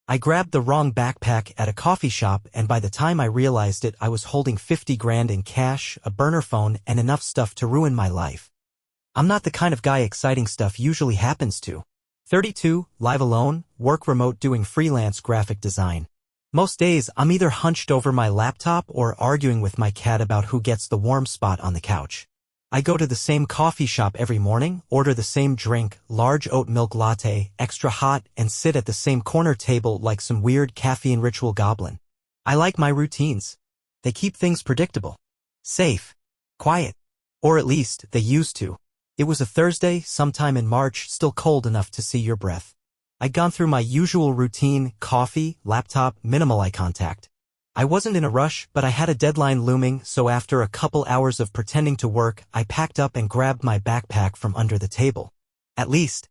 I grabbed the wrong backpack at a coffee shop, and by the time I realized it, I was holding 50 grand in cash, a burner phone, and enough stuff to ruin my life. I'm not the kind of guy exciting stuff usually happens to. 32, live alone, work remote doing freelance graphic design. Most days, I'm either hunched over my laptop or arguing with my cat about who gets the warm spot on the couch. I go to the same coffee shop every morning, order the same drink, large oat milk latte, extra hot, and sit at the same corner table like some weird caffeine ritual goblin. I like my routines. They keep things predictable. Safe. Quiet. Or at least, they used to. It was a Thursday, sometime in March, still cold enough to see your breath. I'd gone through my usual routine, coffee, laptop, minimal eye contact. I wasn't in a rush, but I had a deadline looming, so after a couple hours of pretending to work, I packed up and grabbed my backpack from under the table. At least,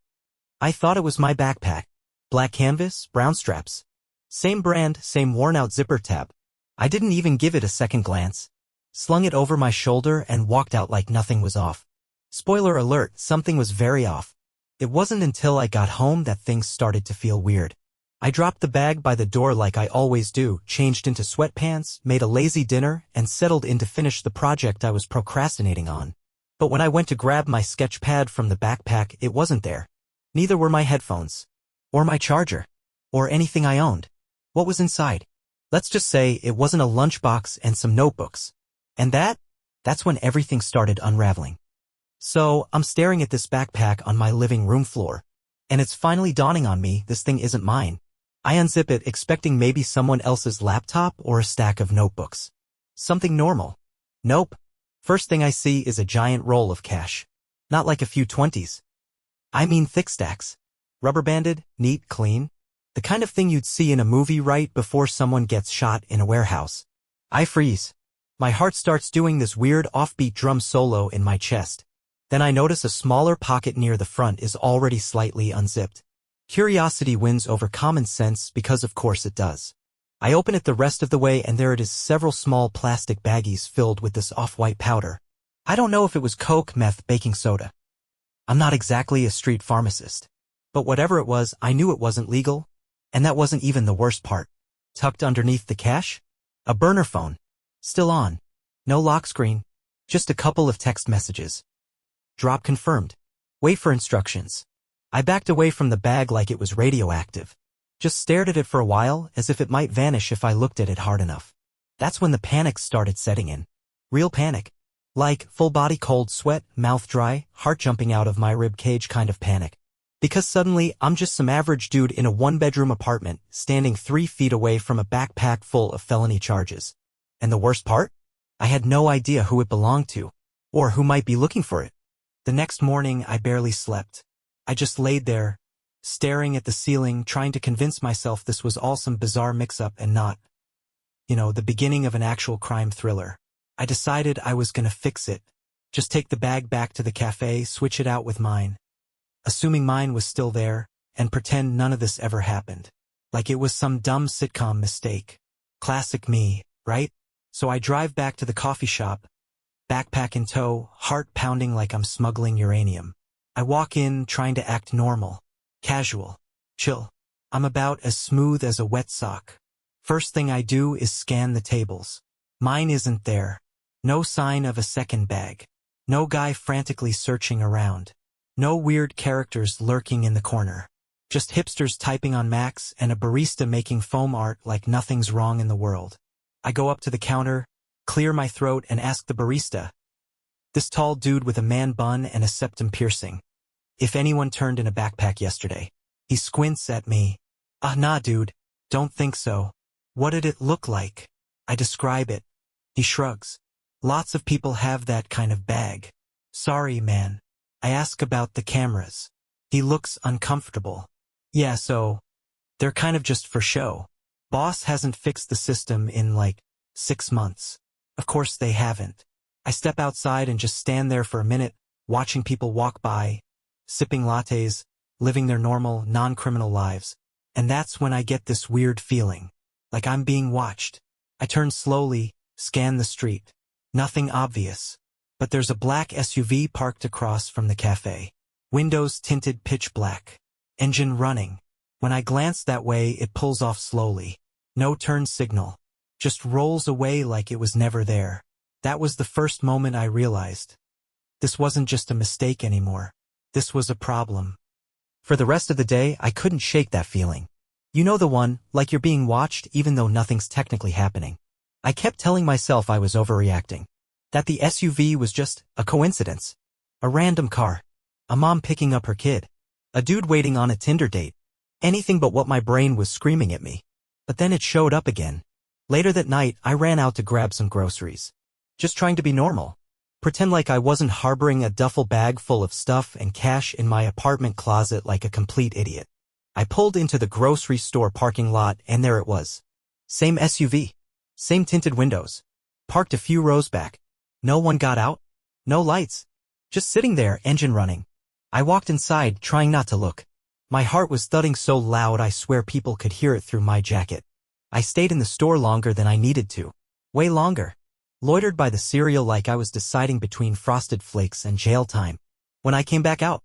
I thought it was my backpack. Black canvas, brown straps. Same brand, same worn-out zipper tab. I didn't even give it a second glance. Slung it over my shoulder and walked out like nothing was off. Spoiler alert, something was very off. It wasn't until I got home that things started to feel weird. I dropped the bag by the door like I always do, changed into sweatpants, made a lazy dinner, and settled in to finish the project I was procrastinating on. But when I went to grab my sketch pad from the backpack, it wasn't there. Neither were my headphones. Or my charger. Or anything I owned. What was inside? Let's just say it wasn't a lunchbox and some notebooks. And that's when everything started unraveling. So, I'm staring at this backpack on my living room floor. And it's finally dawning on me, this thing isn't mine. I unzip it, expecting maybe someone else's laptop or a stack of notebooks. Something normal. Nope. First thing I see is a giant roll of cash. Not like a few 20s. I mean thick stacks. Rubber-banded, neat, clean. The kind of thing you'd see in a movie right before someone gets shot in a warehouse. I freeze. My heart starts doing this weird offbeat drum solo in my chest. Then I notice a smaller pocket near the front is already slightly unzipped. Curiosity wins over common sense because of course it does. I open it the rest of the way and there it is, several small plastic baggies filled with this off-white powder. I don't know if it was coke, meth, baking soda. I'm not exactly a street pharmacist. But whatever it was, I knew it wasn't legal. And that wasn't even the worst part. Tucked underneath the cash? A burner phone. Still on. No lock screen. Just a couple of text messages. Drop confirmed. Wait for instructions. I backed away from the bag like it was radioactive. Just stared at it for a while, as if it might vanish if I looked at it hard enough. That's when the panic started setting in. Real panic. Like, full-body cold sweat, mouth dry, heart jumping out of my rib cage kind of panic. Because suddenly, I'm just some average dude in a one-bedroom apartment, standing 3 feet away from a backpack full of felony charges. And the worst part? I had no idea who it belonged to, or who might be looking for it. The next morning, I barely slept. I just laid there, staring at the ceiling, trying to convince myself this was all some bizarre mix-up and not, the beginning of an actual crime thriller. I decided I was gonna fix it. Just take the bag back to the cafe, switch it out with mine. Assuming mine was still there, and pretend none of this ever happened. Like it was some dumb sitcom mistake. Classic me, right? So I drive back to the coffee shop, backpack in tow, heart pounding like I'm smuggling uranium. I walk in, trying to act normal, casual, chill. I'm about as smooth as a wet sock. First thing I do is scan the tables. Mine isn't there. No sign of a second bag. No guy frantically searching around. No weird characters lurking in the corner. Just hipsters typing on Macs and a barista making foam art like nothing's wrong in the world. I go up to the counter, clear my throat, and ask the barista, this tall dude with a man bun and a septum piercing, if anyone turned in a backpack yesterday. He squints at me. Nah dude, don't think so. What did it look like? I describe it. He shrugs. Lots of people have that kind of bag. Sorry, man. I ask about the cameras. He looks uncomfortable. Yeah, so, they're kind of just for show. Boss hasn't fixed the system in like 6 months. Of course they haven't. I step outside and just stand there for a minute, watching people walk by, sipping lattes, living their normal, non-criminal lives. And that's when I get this weird feeling, like I'm being watched. I turn slowly, scan the street. Nothing obvious. But there's a black SUV parked across from the cafe. Windows tinted pitch black. Engine running. When I glance that way, it pulls off slowly. No turn signal. Just rolls away like it was never there. That was the first moment I realized. This wasn't just a mistake anymore. This was a problem. For the rest of the day, I couldn't shake that feeling. You know the one, like you're being watched even though nothing's technically happening. I kept telling myself I was overreacting. That the SUV was just a coincidence. A random car. A mom picking up her kid. A dude waiting on a Tinder date. Anything but what my brain was screaming at me. But then it showed up again. Later that night, I ran out to grab some groceries. Just trying to be normal. Pretend like I wasn't harboring a duffel bag full of stuff and cash in my apartment closet like a complete idiot. I pulled into the grocery store parking lot and there it was. Same SUV. Same tinted windows. Parked a few rows back. No one got out. No lights. Just sitting there, engine running. I walked inside, trying not to look. My heart was thudding so loud I swear people could hear it through my jacket. I stayed in the store longer than I needed to. Way longer. Loitered by the cereal like I was deciding between Frosted Flakes and jail time. When I came back out,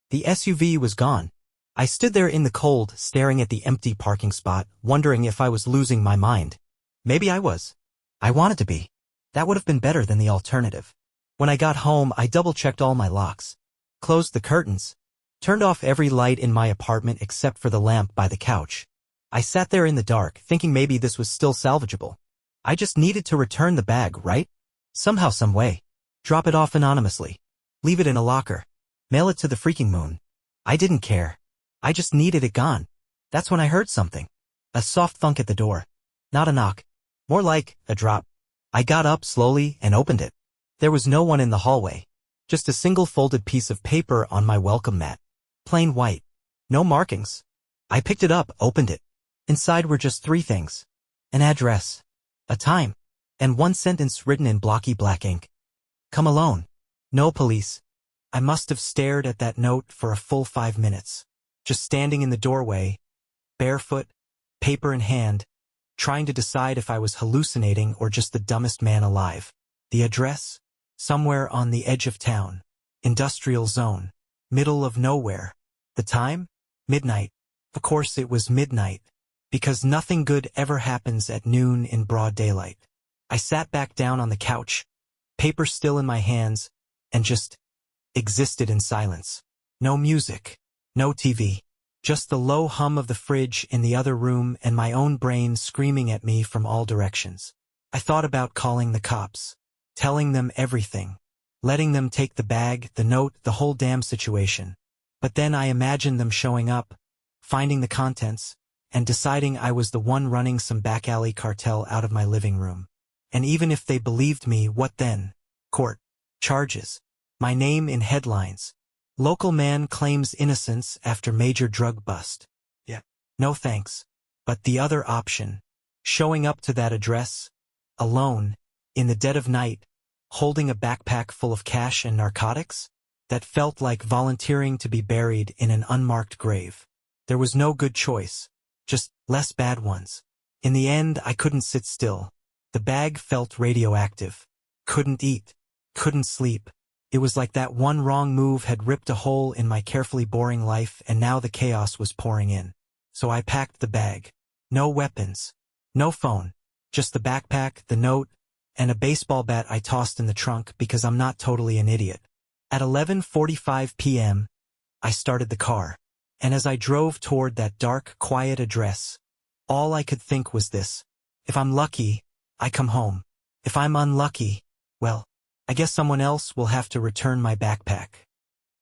the SUV was gone. I stood there in the cold, staring at the empty parking spot, wondering if I was losing my mind. Maybe I was. I wanted to be. That would have been better than the alternative. When I got home, I double-checked all my locks. Closed the curtains. Turned off every light in my apartment except for the lamp by the couch. I sat there in the dark, thinking maybe this was still salvageable. I just needed to return the bag, right? Somehow, some way. Drop it off anonymously. Leave it in a locker. Mail it to the freaking moon. I didn't care. I just needed it gone. That's when I heard something. A soft thunk at the door. Not a knock. More like a drop. I got up slowly and opened it. There was no one in the hallway. Just a single folded piece of paper on my welcome mat. Plain white. No markings. I picked it up, opened it. Inside were just 3 things. An address. A time. And 1 sentence written in blocky black ink. Come alone. No police. I must have stared at that note for a full 5 minutes. Just standing in the doorway, barefoot, paper in hand, trying to decide if I was hallucinating or just the dumbest man alive. The address? Somewhere on the edge of town. Industrial zone. Middle of nowhere. The time? Midnight. Of course it was midnight. Because nothing good ever happens at noon in broad daylight. I sat back down on the couch, paper still in my hands, and just existed in silence. No music. No TV. Just the low hum of the fridge in the other room and my own brain screaming at me from all directions. I thought about calling the cops. Telling them everything. Letting them take the bag, the note, the whole damn situation. But then I imagined them showing up, finding the contents, and deciding I was the one running some back alley cartel out of my living room. And even if they believed me, what then? Court. Charges. My name in headlines. Local man claims innocence after major drug bust. Yeah. No thanks. But the other option. Showing up to that address. Alone. In the dead of night. Holding a backpack full of cash and narcotics. That felt like volunteering to be buried in an unmarked grave. There was no good choice. Just less bad ones. In the end, I couldn't sit still. The bag felt radioactive. Couldn't eat. Couldn't sleep. It was like that one wrong move had ripped a hole in my carefully boring life and now the chaos was pouring in. So I packed the bag. No weapons. No phone. Just the backpack, the note, and a baseball bat I tossed in the trunk because I'm not totally an idiot. At 11:45 p.m., I started the car. And as I drove toward that dark, quiet address, all I could think was this. If I'm lucky, I come home. If I'm unlucky, well, I guess someone else will have to return my backpack.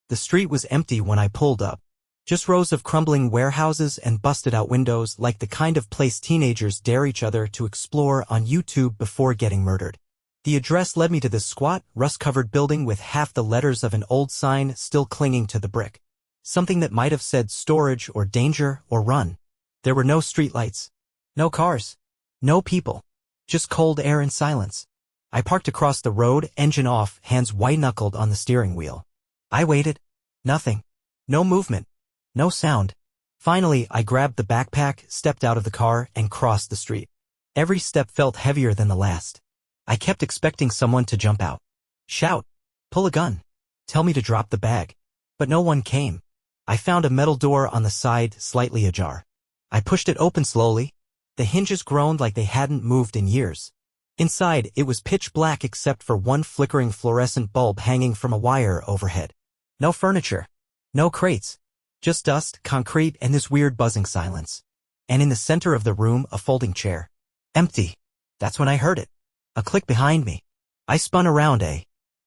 The street was empty when I pulled up. Just rows of crumbling warehouses and busted-out windows like the kind of place teenagers dare each other to explore on YouTube before getting murdered. The address led me to this squat, rust-covered building with half the letters of an old sign still clinging to the brick. Something that might have said storage or danger or run. There were no streetlights. No cars. No people. Just cold air and silence. I parked across the road, engine off, hands white-knuckled on the steering wheel. I waited. Nothing. No movement. No sound. Finally, I grabbed the backpack, stepped out of the car, and crossed the street. Every step felt heavier than the last. I kept expecting someone to jump out. Shout. Pull a gun. Tell me to drop the bag. But no one came. I found a metal door on the side, slightly ajar. I pushed it open slowly. The hinges groaned like they hadn't moved in years. Inside, it was pitch black except for one flickering fluorescent bulb hanging from a wire overhead. No furniture. No crates. Just dust, concrete, and this weird buzzing silence. And in the center of the room, a folding chair. Empty. That's when I heard it. A click behind me. I spun around,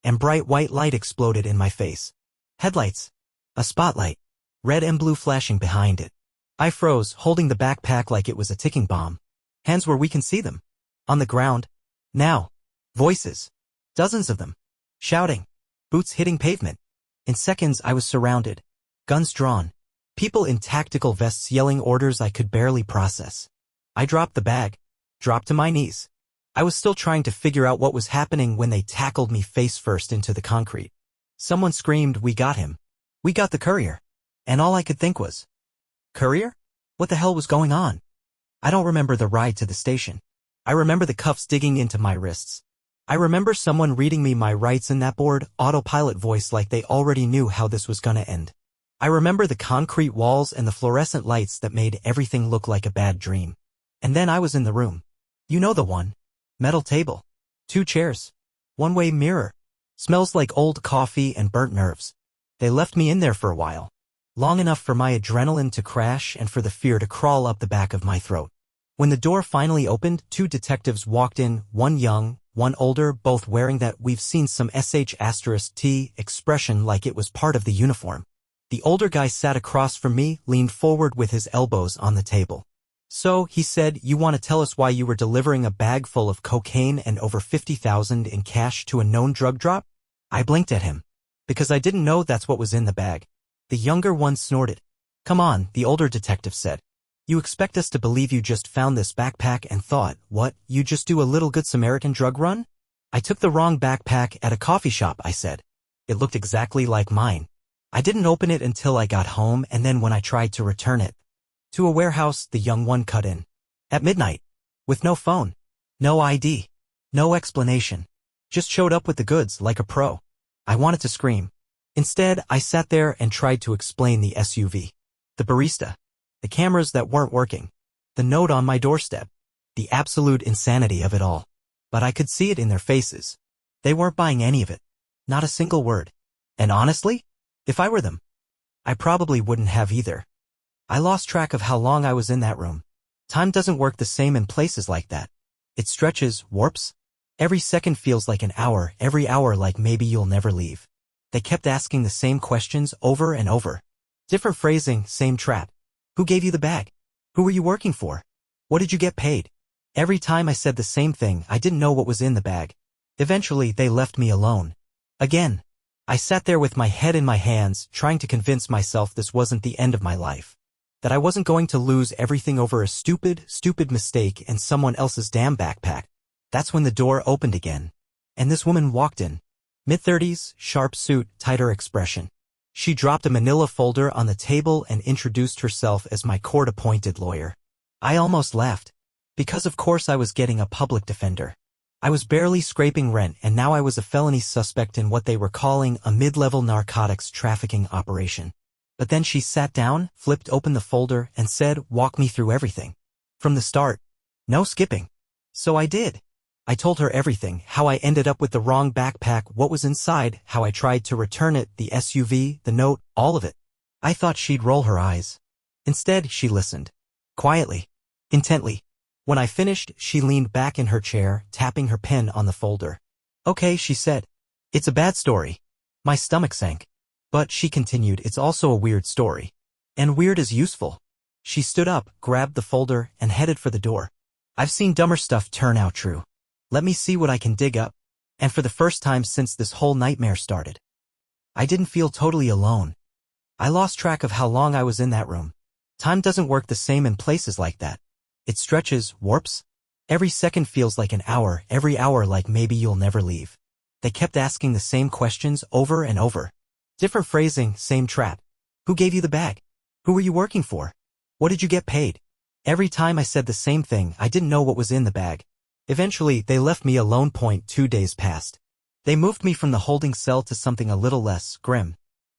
and bright white light exploded in my face. Headlights. A spotlight. Red and blue flashing behind it. I froze, holding the backpack like it was a ticking bomb. Hands where we can see them. On the ground. Now. Voices. Dozens of them. Shouting. Boots hitting pavement. In seconds I was surrounded. Guns drawn. People in tactical vests yelling orders I could barely process. I dropped the bag. Dropped to my knees. I was still trying to figure out what was happening when they tackled me face first into the concrete. Someone screamed, "We got him. We got the courier." And all I could think was, courier? What the hell was going on? I don't remember the ride to the station. I remember the cuffs digging into my wrists. I remember someone reading me my rights in that bored, autopilot voice like they already knew how this was gonna end. I remember the concrete walls and the fluorescent lights that made everything look like a bad dream. And then I was in the room. You know the one. Metal table. 2 chairs. One-way mirror. Smells like old coffee and burnt nerves. They left me in there for a while. Long enough for my adrenaline to crash and for the fear to crawl up the back of my throat. When the door finally opened, 2 detectives walked in, one young, one older, both wearing that "we've seen some sh*t" expression like it was part of the uniform. The older guy sat across from me, leaned forward with his elbows on the table. "So," he said, "you want to tell us why you were delivering a bag full of cocaine and over 50,000 in cash to a known drug drop?" I blinked at him. "Because I didn't know that's what was in the bag." The younger one snorted. "Come on," the older detective said. "You expect us to believe you just found this backpack and thought, what, you just do a little Good Samaritan drug run?" "I took the wrong backpack at a coffee shop," I said. "It looked exactly like mine. I didn't open it until I got home, and then when I tried to return it to a warehouse," the young one cut in. "At midnight. With no phone. No ID. No explanation. Just showed up with the goods like a pro." I wanted to scream. Instead, I sat there and tried to explain the SUV. The barista. The cameras that weren't working. The note on my doorstep. The absolute insanity of it all. But I could see it in their faces. They weren't buying any of it. Not a single word. And honestly, if I were them, I probably wouldn't have either. I lost track of how long I was in that room. Time doesn't work the same in places like that. It stretches, warps. Every second feels like an hour, every hour like maybe you'll never leave. They kept asking the same questions over and over. Different phrasing, same trap. "Who gave you the bag? Who were you working for? What did you get paid?" Every time I said the same thing, I didn't know what was in the bag. Eventually, they left me alone. Again. I sat there with my head in my hands, trying to convince myself this wasn't the end of my life. That I wasn't going to lose everything over a stupid mistake and someone else's damn backpack. That's when the door opened again. And this woman walked in. Mid-30s, sharp suit, tighter expression. She dropped a manila folder on the table and introduced herself as my court-appointed lawyer. I almost laughed. Because of course I was getting a public defender. I was barely scraping rent, and now I was a felony suspect in what they were calling a mid-level narcotics trafficking operation. But then she sat down, flipped open the folder, and said, "Walk me through everything. From the start. No skipping." So I did. I told her everything, how I ended up with the wrong backpack, what was inside, how I tried to return it, the SUV, the note, all of it. I thought she'd roll her eyes. Instead, she listened. Quietly. Intently. When I finished, she leaned back in her chair, tapping her pen on the folder. "Okay," she said. "It's a bad story." My stomach sank. "But," she continued, "it's also a weird story. And weird is useful." She stood up, grabbed the folder, and headed for the door. "I've seen dumber stuff turn out true. Let me see what I can dig up." And for the first time since this whole nightmare started, I didn't feel totally alone. I lost track of how long I was in that room. Time doesn't work the same in places like that. It stretches, warps. Every second feels like an hour, every hour like maybe you'll never leave. They kept asking the same questions over and over. Different phrasing, same trap. "Who gave you the bag? Who were you working for? What did you get paid?" Every time I said the same thing, I didn't know what was in the bag. Eventually, they left me alone. 2 days passed. They moved me from the holding cell to something a little less grim.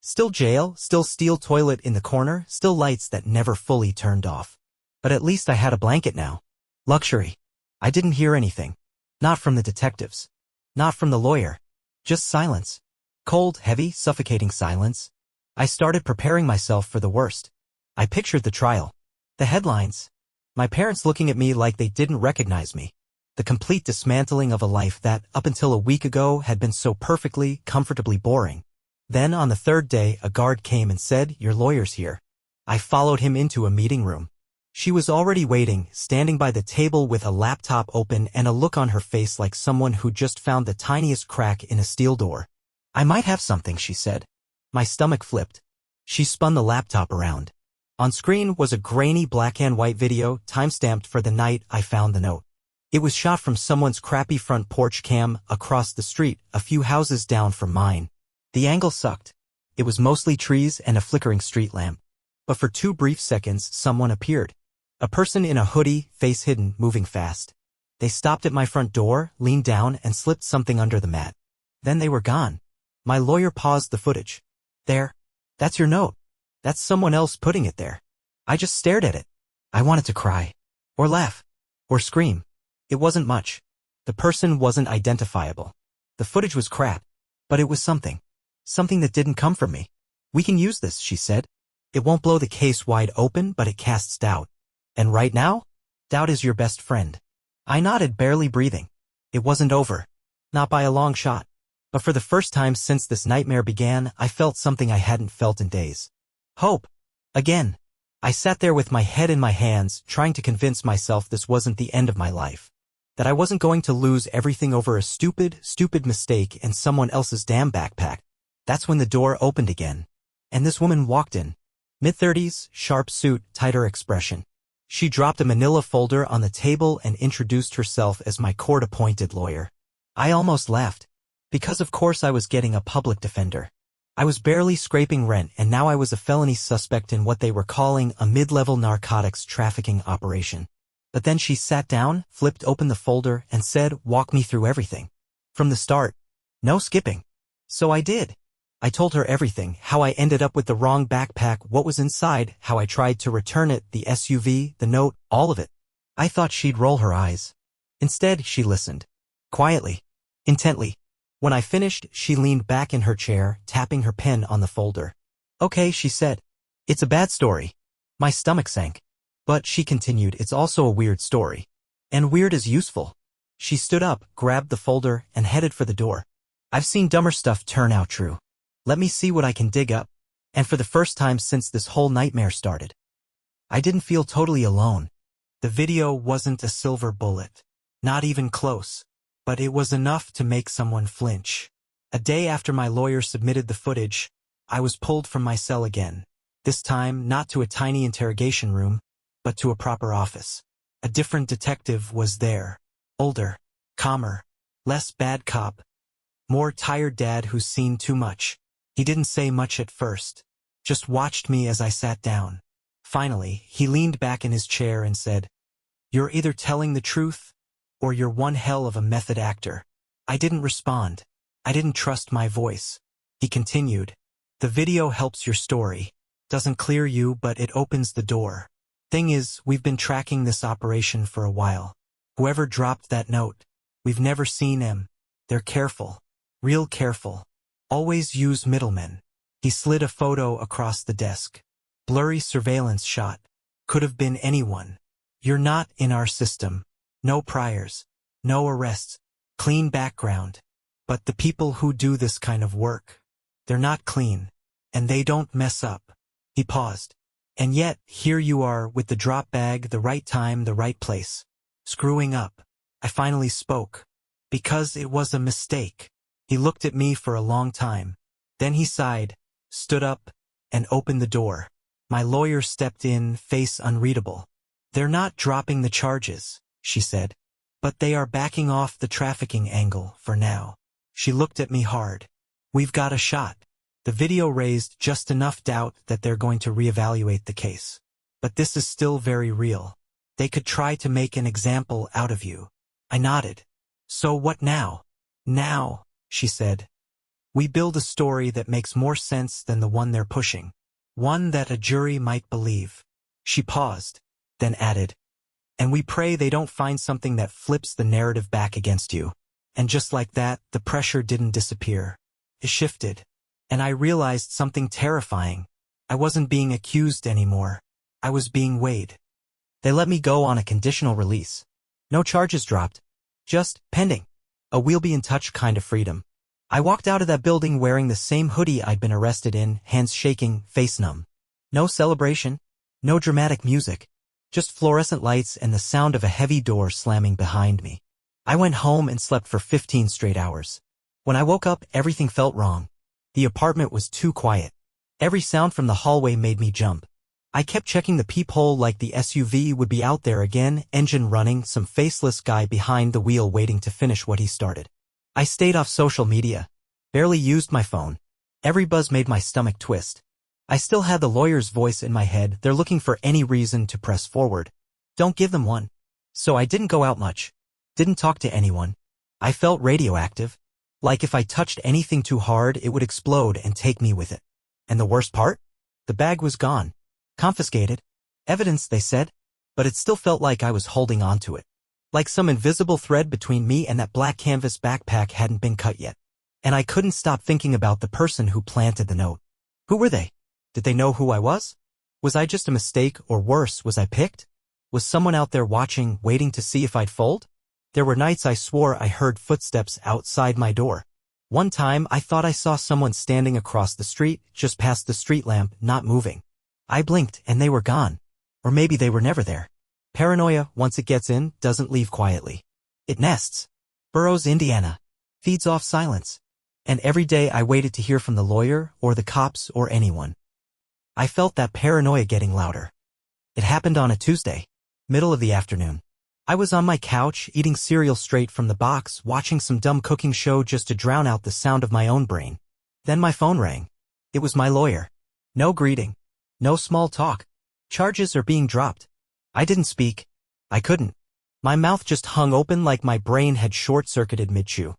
Still jail, still steel toilet in the corner, still lights that never fully turned off. But at least I had a blanket now. Luxury. I didn't hear anything. Not from the detectives. Not from the lawyer. Just silence. Cold, heavy, suffocating silence. I started preparing myself for the worst. I pictured the trial. The headlines. My parents looking at me like they didn't recognize me. The complete dismantling of a life that, up until a week ago, had been so perfectly, comfortably boring. Then, on the third day, a guard came and said, "Your lawyer's here." I followed him into a meeting room. She was already waiting, standing by the table with a laptop open and a look on her face like someone who just found the tiniest crack in a steel door. "I might have something," she said. My stomach flipped. She spun the laptop around. On screen was a grainy black and white video, time-stamped for the night I found the note. It was shot from someone's crappy front porch cam across the street, a few houses down from mine. The angle sucked. It was mostly trees and a flickering street lamp. But for 2 brief seconds, someone appeared. A person in a hoodie, face hidden, moving fast. They stopped at my front door, leaned down, and slipped something under the mat. Then they were gone. My lawyer paused the footage. "There. That's your note. That's someone else putting it there." I just stared at it. I wanted to cry. Or laugh. Or scream. It wasn't much. The person wasn't identifiable. The footage was crap. But it was something. Something that didn't come from me. "We can use this," she said. "It won't blow the case wide open, but it casts doubt. And right now, doubt is your best friend." I nodded, barely breathing. It wasn't over. Not by a long shot. But for the first time since this nightmare began, I felt something I hadn't felt in days. Hope. Again. I sat there with my head in my hands, trying to convince myself this wasn't the end of my life. That I wasn't going to lose everything over a stupid mistake in someone else's damn backpack. That's when the door opened again. And this woman walked in. Mid-30s, sharp suit, tighter expression. She dropped a manila folder on the table and introduced herself as my court-appointed lawyer. I almost laughed. Because of course I was getting a public defender. I was barely scraping rent, and now I was a felony suspect in what they were calling a mid-level narcotics trafficking operation. But then she sat down, flipped open the folder, and said, "Walk me through everything. From the start. No skipping." So I did. I told her everything, how I ended up with the wrong backpack, what was inside, how I tried to return it, the SUV, the note, all of it. I thought she'd roll her eyes. Instead, she listened. Quietly. Intently. When I finished, she leaned back in her chair, tapping her pen on the folder. "Okay," she said. "It's a bad story." My stomach sank. "But," she continued, "it's also a weird story. And weird is useful." She stood up, grabbed the folder, and headed for the door. "I've seen dumber stuff turn out true. Let me see what I can dig up." And for the first time since this whole nightmare started, I didn't feel totally alone. The video wasn't a silver bullet. Not even close. But it was enough to make someone flinch. A day after my lawyer submitted the footage, I was pulled from my cell again. This time, not to a tiny interrogation room, but to a proper office. A different detective was there. Older. Calmer. Less bad cop. More tired dad who's seen too much. He didn't say much at first. Just watched me as I sat down. Finally, he leaned back in his chair and said, "You're either telling the truth, or you're one hell of a method actor." I didn't respond. I didn't trust my voice. He continued, "The video helps your story. Doesn't clear you, but it opens the door. Thing is, we've been tracking this operation for a while. Whoever dropped that note, we've never seen him. They're careful. Real careful. Always use middlemen." He slid a photo across the desk. Blurry surveillance shot. Could have been anyone. "You're not in our system. No priors. No arrests. Clean background. But the people who do this kind of work, they're not clean. And they don't mess up." He paused. "And yet, here you are with the drop bag, the right time, the right place. Screwing up." I finally spoke. "Because it was a mistake." He looked at me for a long time. Then he sighed, stood up, and opened the door. My lawyer stepped in, face unreadable. "They're not dropping the charges," she said. "But they are backing off the trafficking angle, for now." She looked at me hard. "We've got a shot." The video raised just enough doubt that they're going to reevaluate the case. "But this is still very real. They could try to make an example out of you." I nodded. "So what now?" "Now," she said, We build a story that makes more sense than the one they're pushing. One that a jury might believe. She paused, then added, and we pray they don't find something that flips the narrative back against you. And just like that, the pressure didn't disappear. It shifted. And I realized something terrifying. I wasn't being accused anymore. I was being weighed. They let me go on a conditional release. No charges dropped. Just pending. A we'll be in touch kind of freedom. I walked out of that building wearing the same hoodie I'd been arrested in, hands shaking, face numb. No celebration. No dramatic music. Just fluorescent lights and the sound of a heavy door slamming behind me. I went home and slept for 15 straight hours. When I woke up, everything felt wrong. The apartment was too quiet. Every sound from the hallway made me jump. I kept checking the peephole like the SUV would be out there again, engine running, some faceless guy behind the wheel waiting to finish what he started. I stayed off social media. Barely used my phone. Every buzz made my stomach twist. I still had the lawyer's voice in my head. They're looking for any reason to press forward. Don't give them one. So I didn't go out much. Didn't talk to anyone. I felt radioactive. Like if I touched anything too hard, it would explode and take me with it. And the worst part? The bag was gone. Confiscated. Evidence, they said. But it still felt like I was holding on to it. Like some invisible thread between me and that black canvas backpack hadn't been cut yet. And I couldn't stop thinking about the person who planted the note. Who were they? Did they know who I was? Was I just a mistake, or worse, was I picked? Was someone out there watching, waiting to see if I'd fold? There were nights I swore I heard footsteps outside my door. One time I thought I saw someone standing across the street, just past the street lamp, not moving. I blinked and they were gone. Or maybe they were never there. Paranoia, once it gets in, doesn't leave quietly. It nests. Burrows, Indiana. Feeds off silence. And every day I waited to hear from the lawyer, or the cops, or anyone. I felt that paranoia getting louder. It happened on a Tuesday. Middle of the afternoon. I was on my couch, eating cereal straight from the box, watching some dumb cooking show just to drown out the sound of my own brain. Then my phone rang. It was my lawyer. No greeting. No small talk. Charges are being dropped. I didn't speak. I couldn't. My mouth just hung open like my brain had short-circuited mid-chew.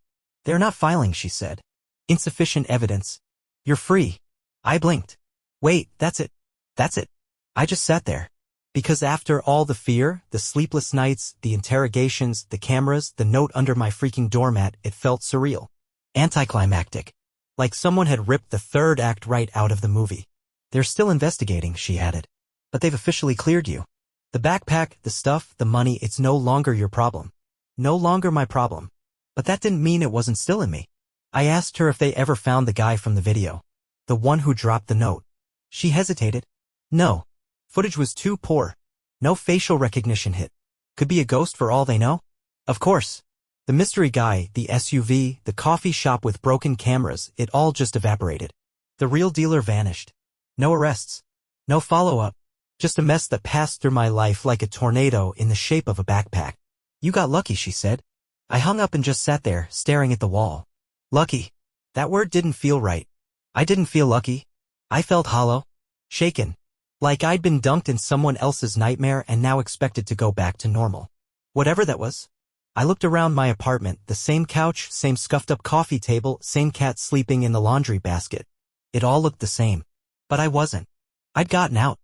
They're not filing, she said. Insufficient evidence. You're free. I blinked. Wait, that's it. That's it. I just sat there. Because after all the fear, the sleepless nights, the interrogations, the cameras, the note under my freaking doormat, it felt surreal. Anticlimactic. Like someone had ripped the third act right out of the movie. They're still investigating, she added. But they've officially cleared you. The backpack, the stuff, the money, it's no longer your problem. No longer my problem. But that didn't mean it wasn't still in me. I asked her if they ever found the guy from the video. The one who dropped the note. She hesitated. No. Footage was too poor. No facial recognition hit. Could be a ghost for all they know? Of course. The mystery guy, the SUV, the coffee shop with broken cameras, it all just evaporated. The real dealer vanished. No arrests. No follow-up. Just a mess that passed through my life like a tornado in the shape of a backpack. You got lucky, she said. I hung up and just sat there, staring at the wall. Lucky. That word didn't feel right. I didn't feel lucky. I felt hollow. Shaken. Like I'd been dumped in someone else's nightmare and now expected to go back to normal. Whatever that was. I looked around my apartment, the same couch, same scuffed-up coffee table, same cat sleeping in the laundry basket. It all looked the same. But I wasn't. I'd gotten out.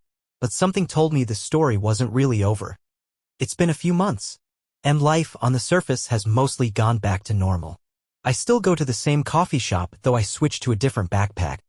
But something told me the story wasn't really over. It's been a few months. And life, on the surface, has mostly gone back to normal. I still go to the same coffee shop, though I switched to a different backpack.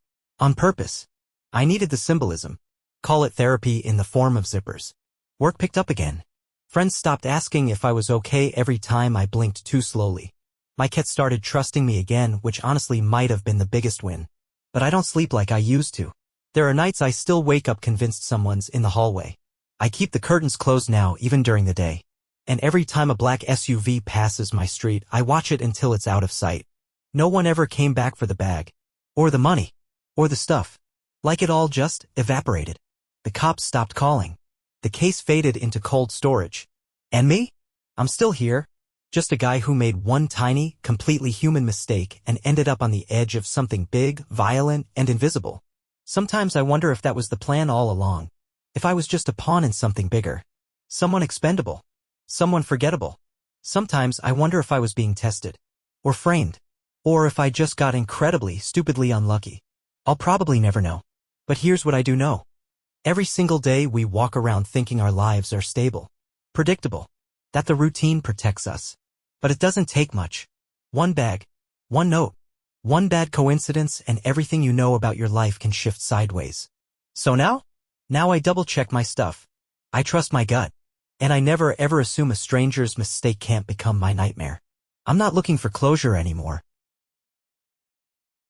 On purpose. I needed the symbolism. Call it therapy in the form of zippers. Work picked up again. Friends stopped asking if I was okay every time I blinked too slowly. My cat started trusting me again, which honestly might have been the biggest win. But I don't sleep like I used to. There are nights I still wake up convinced someone's in the hallway. I keep the curtains closed now, even during the day. And every time a black SUV passes my street, I watch it until it's out of sight. No one ever came back for the bag. Or the money. Or the stuff. Like it all just evaporated. The cops stopped calling. The case faded into cold storage. And me? I'm still here. Just a guy who made one tiny, completely human mistake and ended up on the edge of something big, violent, and invisible. Sometimes I wonder if that was the plan all along. If I was just a pawn in something bigger. Someone expendable. Someone forgettable. Sometimes I wonder if I was being tested. Or framed. Or if I just got incredibly, stupidly unlucky. I'll probably never know. But here's what I do know. Every single day we walk around thinking our lives are stable, predictable, that the routine protects us. But it doesn't take much. One bag, one note, one bad coincidence, and everything you know about your life can shift sideways. So now I double-check my stuff. I trust my gut. And I never ever assume a stranger's mistake can't become my nightmare. I'm not looking for closure anymore.